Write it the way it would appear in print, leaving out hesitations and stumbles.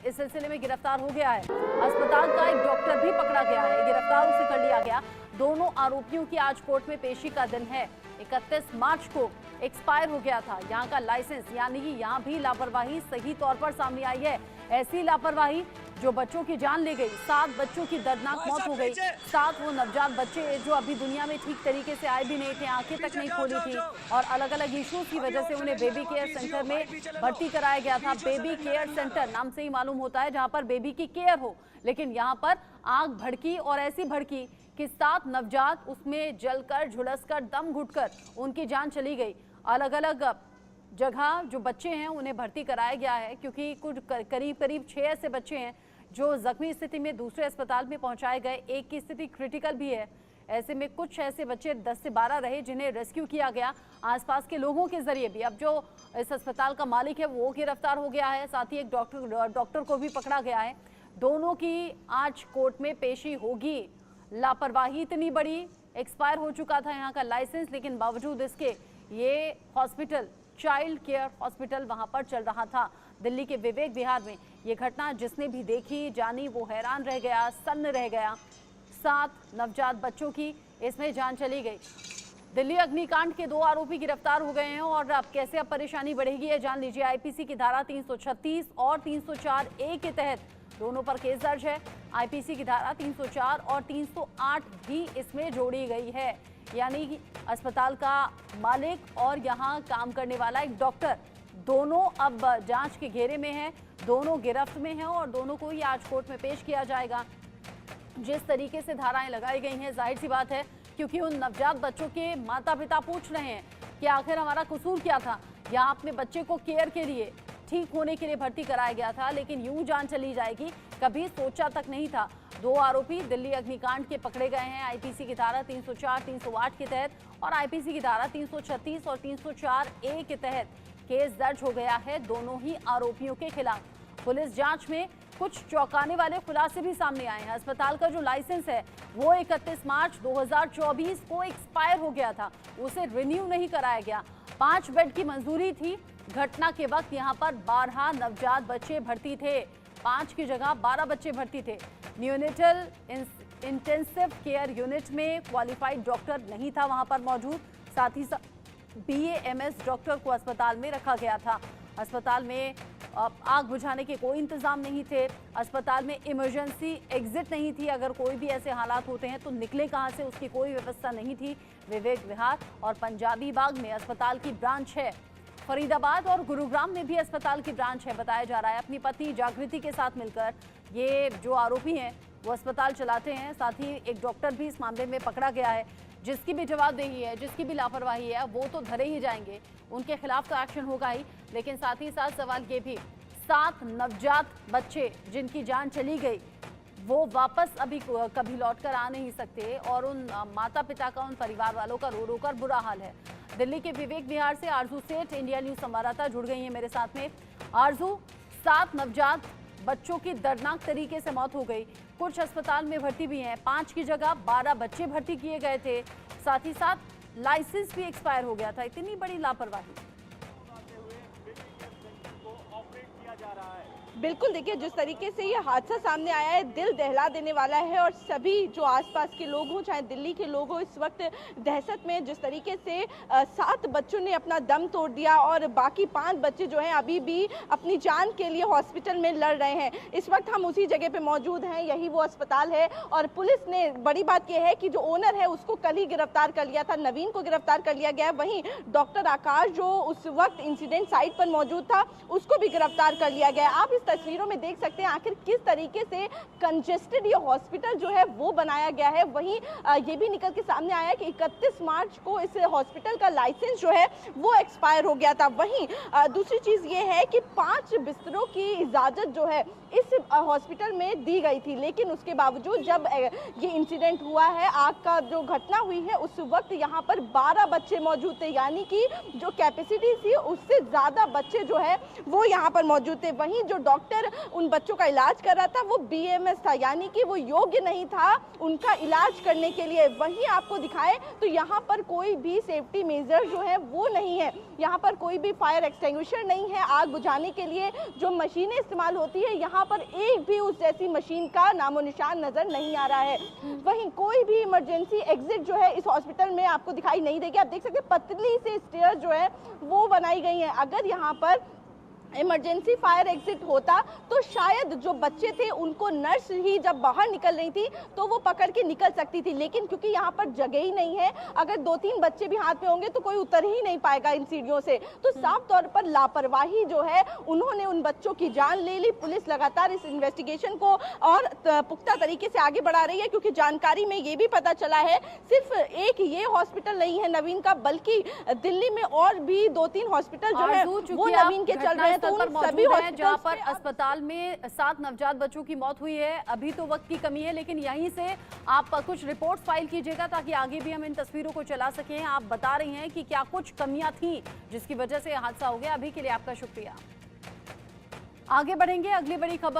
इस सिलसिले में गिरफ्तार हो गया है। अस्पताल का एक डॉक्टर भी पकड़ा गया है, गिरफ्तार उसे कर लिया गया। दोनों आरोपियों की आज कोर्ट में पेशी का दिन है। 31 मार्च को एक्सपायर हो गया था यहाँ का लाइसेंस, यानी कि यहाँ भी लापरवाही सही तौर पर सामने आई है। ऐसी लापरवाही जो बच्चों की जान ले गई, 7 बच्चों की दर्दनाक मौत हो गई। 7 वो नवजात बच्चे जो अभी दुनिया में ठीक तरीके से आए भी नहीं थे, आंखें तक नहीं खोली थी और अलग अलग इश्यूज की वजह से उन्हें बेबी केयर सेंटर में भर्ती कराया गया था। बेबी केयर सेंटर नाम से ही मालूम होता है जहां पर बेबी की केयर हो, लेकिन यहाँ पर आग भड़की और ऐसी भड़की कि 7 नवजात उसमें जलकर झुलसकर दम घुटकर उनकी जान चली गई। अलग अलग जगह जो बच्चे हैं उन्हें भर्ती कराया गया है, क्योंकि कुछ करीब 6 ऐसे बच्चे हैं जो जख्मी स्थिति में दूसरे अस्पताल में पहुंचाए गए। एक की स्थिति क्रिटिकल भी है। ऐसे में कुछ ऐसे बच्चे 10 से 12 रहे जिन्हें रेस्क्यू किया गया आसपास के लोगों के जरिए भी। अब जो इस अस्पताल का मालिक है वो गिरफ्तार हो गया है, साथ ही एक डॉक्टर को भी पकड़ा गया है। दोनों की आज कोर्ट में पेशी होगी। लापरवाही इतनी बड़ी, एक्सपायर हो चुका था यहाँ का लाइसेंस, लेकिन बावजूद इसके ये हॉस्पिटल, चाइल्ड केयर हॉस्पिटल वहां पर चल रहा था दिल्ली के विवेक विहार में। ये घटना जिसने भी देखी जानी वो हैरान रह गया, सन्न रह गया। 7 नवजात बच्चों की इसमें जान चली गई। दिल्ली अग्निकांड के 2 आरोपी गिरफ्तार हो गए हैं और अब कैसे परेशानी बढ़ेगी ये जान लीजिए। आईपीसी की धारा 336 और 304A के तहत दोनों पर केस दर्ज है। आईपीसी की धारा 304 और 308 भी इसमें जोड़ी गई है, यानी कि अस्पताल का मालिक और यहाँ काम करने वाला एक डॉक्टर, दोनों अब जांच के घेरे में हैं, दोनों गिरफ्त में हैं और दोनों को ही आज कोर्ट में पेश किया जाएगा। जिस तरीके से धाराएं लगाई गई हैं, जाहिर सी बात है, क्योंकि उन नवजात बच्चों के माता पिता पूछ रहे हैं कि आखिर हमारा कसूर क्या था। यहाँ अपने बच्चे को केयर के लिए, ठीक होने के लिए भर्ती कराया गया था, लेकिन यूं जान चली जाएगी कभी सोचा तक नहीं था। 2 आरोपी दिल्ली अग्निकांड के पकड़े गए हैं आईपीसी की धारा 304, 308 के तहत और आईपीसी की धारा 336 और 304A के तहत केस दर्ज हो गया है दोनों ही आरोपियों के खिलाफ। पुलिस जांच में कुछ चौंकाने वाले खुलासे भी सामने आए हैं। अस्पताल का जो लाइसेंस है वो 31 मार्च 2024 को एक्सपायर हो गया था, उसे रिन्यू नहीं कराया गया। 5 बेड की मंजूरी थी। घटना के वक्त यहाँ पर 12 नवजात बच्चे भर्ती थे, 5 की जगह 12 बच्चे भर्ती थे। न्यूनेटल इंटेंसिव केयर यूनिट में क्वालिफाइड डॉक्टर नहीं था वहां पर मौजूद, साथ ही BAMS डॉक्टर को अस्पताल में रखा गया था। अस्पताल में आग बुझाने के कोई इंतजाम नहीं थे। अस्पताल में इमरजेंसी एग्जिट नहीं थी, अगर कोई भी ऐसे हालात होते हैं तो निकले कहां से, उसकी कोई व्यवस्था नहीं थी। विवेक विहार और पंजाबी बाग में अस्पताल की ब्रांच है। फरीदाबाद और गुरुग्राम में भी अस्पताल की ब्रांच है, बताया जा रहा है। अपनी पत्नी जागृति के साथ मिलकर ये जो आरोपी हैं वो अस्पताल चलाते हैं। साथ ही एक डॉक्टर भी इस मामले में पकड़ा गया है। जिसकी भी जवाबदेही है, जिसकी भी लापरवाही है, वो तो धरे ही जाएंगे, उनके खिलाफ तो एक्शन होगा ही। लेकिन साथ ही साथ सवाल ये भी, 7 नवजात बच्चे जिनकी जान चली गई वो वापस अभी कभी लौट कर आ नहीं सकते और उन माता पिता का, उन परिवार वालों का रो रो कर बुरा हाल है। दिल्ली के विवेक विहार से आरजू सेठ, इंडिया न्यूज संवाददाता, जुड़ गई है मेरे साथ में। आरजू, 7 नवजात बच्चों की दर्दनाक तरीके से मौत हो गई, कुछ अस्पताल में भर्ती भी हैं, 5 की जगह 12 बच्चे भर्ती किए गए थे, साथ ही साथ लाइसेंस भी एक्सपायर हो गया था। इतनी बड़ी लापरवाही। बिल्कुल, देखिए जिस तरीके से ये हादसा सामने आया है दिल दहला देने वाला है और सभी जो आसपास के लोग हों, चाहे दिल्ली के लोग हों, इस वक्त दहशत में। जिस तरीके से 7 बच्चों ने अपना दम तोड़ दिया और बाकी 5 बच्चे जो हैं अभी भी अपनी जान के लिए हॉस्पिटल में लड़ रहे हैं। इस वक्त हम उसी जगह पे मौजूद हैं, यही वो अस्पताल है और पुलिस ने, बड़ी बात यह है कि जो ओनर है उसको कल ही गिरफ्तार कर लिया था, नवीन को गिरफ्तार कर लिया गया है। वहीं डॉक्टर आकाश जो उस वक्त इंसिडेंट साइट पर मौजूद था उसको भी गिरफ्तार कर लिया गया। आप तस्वीरों में देख सकते हैं आखिर किस तरीके से कंजेस्टेड ये हॉस्पिटल जो है वो बनाया गया है। वहीं ये भी निकल के सामने आया कि 31 मार्च को इस हॉस्पिटल का लाइसेंस जो है वो एक्सपायर हो गया था। वहीं दूसरी चीज ये है कि 5 बिस्तरों की इजाजत जो है इस हॉस्पिटल में दी गई थी, लेकिन उसके बावजूद जब ये इंसिडेंट हुआ है, आग का जो घटना हुई है, उस वक्त यहाँ पर 12 बच्चे मौजूद थे, यानी कि जो कैपेसिटी थी उससे ज्यादा बच्चे जो है वो यहाँ पर मौजूद थे। वहीं जो डॉक्टर उन बच्चों का इलाज कर रहा था वो BAMS था, यानी कि वो योग्य नहीं था उनका इलाज करने के लिए। वहीं आपको दिखाए तो यहाँ पर कोई भी सेफ्टी मेजर जो है वो नहीं है, यहाँ पर कोई भी फायर एक्सटिंग्विशर नहीं है। आग बुझाने के लिए जो मशीनें इस्तेमाल होती है यहाँ पर पर एक भी उस जैसी मशीन का नामो निशान नजर नहीं आ रहा है। वहीं कोई भी इमरजेंसी एग्जिट जो है इस हॉस्पिटल में आपको दिखाई नहीं देगी। आप देख सकते हैं पतली से स्टेयर जो है वो बनाई गई है। अगर यहाँ पर इमरजेंसी फायर एग्जिट होता तो शायद जो बच्चे थे उनको नर्स ही जब बाहर निकल रही थी तो वो पकड़ के निकल सकती थी, लेकिन क्योंकि यहाँ पर जगह ही नहीं है, अगर 2-3 बच्चे भी हाथ में होंगे तो कोई उतर ही नहीं पाएगा इन सीढ़ियों से। तो साफ तौर पर लापरवाही जो है उन्होंने उन बच्चों की जान ले ली। पुलिस लगातार इस इन्वेस्टिगेशन को और पुख्ता तरीके से आगे बढ़ा रही है, क्योंकि जानकारी में ये भी पता चला है सिर्फ एक ये हॉस्पिटल नहीं है नवीन का, बल्कि दिल्ली में और भी 2-3 हॉस्पिटल जो है वो नवीन के चल रहे हैं। पर मौजूद हैं जहां पर अस्पताल में 7 नवजात बच्चों की मौत हुई है। अभी तो वक्त की कमी है, लेकिन यहीं से आप कुछ रिपोर्ट फाइल कीजिएगा ताकि आगे भी हम इन तस्वीरों को चला सकें। आप बता रही हैं कि क्या कुछ कमियां थी जिसकी वजह से हादसा हो गया। अभी के लिए आपका शुक्रिया। आगे बढ़ेंगे, अगली बड़ी खबर